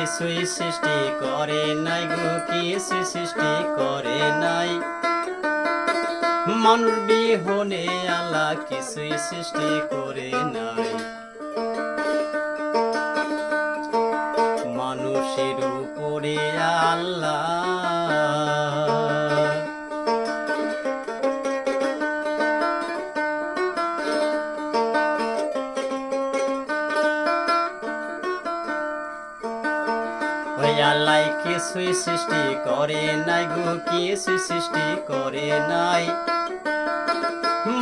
কিছুই সৃষ্টি করে নাই গো, কিছুই সৃষ্টি করে নাই। মানুষ বিহনে আল্লাহ কিছুই সৃষ্টি করে নাই। মানুষের উপরে আল্লাহ ওই আল্লাহ কিছুই সৃষ্টি করে নাই গো, কিছুই সৃষ্টি করে নাই।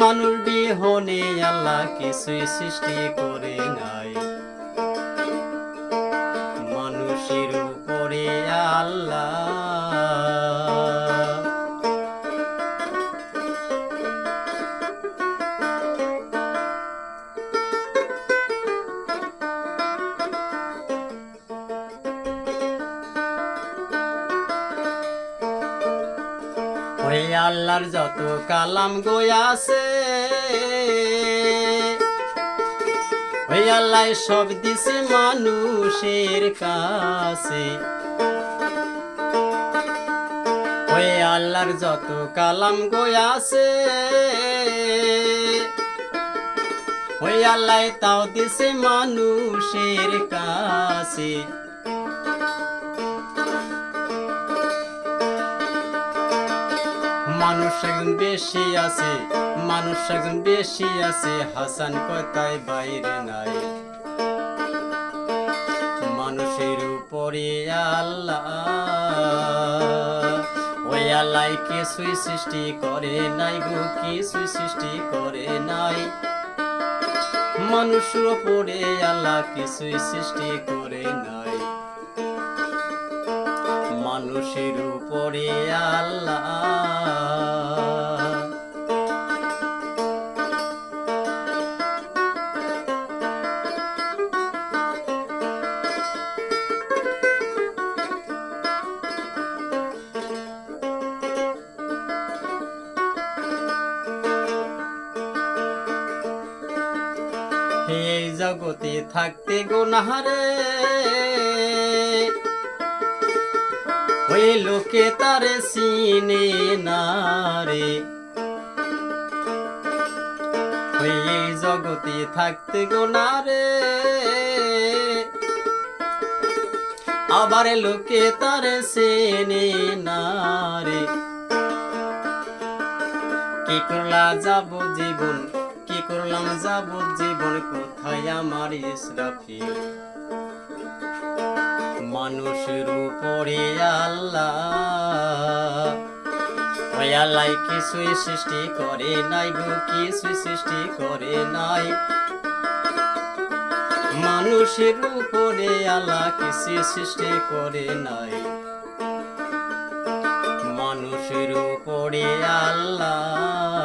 মানুষ বিহনে আল্লাহ কিছুই সৃষ্টি করে নাই। মানুষের উপরে আল্লাহ ওই আল্লাহর যত কালাম গয়াছে, ওই আল্লাহ সব দিছে মানুষের কাছে। ওই আল্লাহর যত কালাম গয়াছে, ওই আল্লাহ তাও দিছে মানুষের কাছে। মানুষ একজন বেশি আছে, মানুষ একজন বেশি আছে, হাসান কথায় বাইরে নাই। মানুষের উপরে আল্লাহ ওই আল্লাহ কিছুই সৃষ্টি করে নাই গো, কিছুই সৃষ্টি করে নাই। মানুষের উপরে আল্লাহ কিছুই সৃষ্টি করে নাই। মানুষের উপরে আল্লাহ এই জগতে থাকতে গুনাহরে, ওই লোকে তারে চিনে না রে। ওই জগতে থাকতে গুনাহরে, আবার লোকে তারে চেনে না রে। কি করলা যাব জীবন, কি করলাম যাব জীবন, কোথায় আমার ইসরাফিল। মানুষের উপরে আল্লাহ ওই আল্লাহ কিছুই সৃষ্টি করে নাই গো, কিছুই সৃষ্টি করে নাই। মানুষের উপরে আল্লাহ কিছুই সৃষ্টি করে নাই। মানুষের উপরে আল্লাহ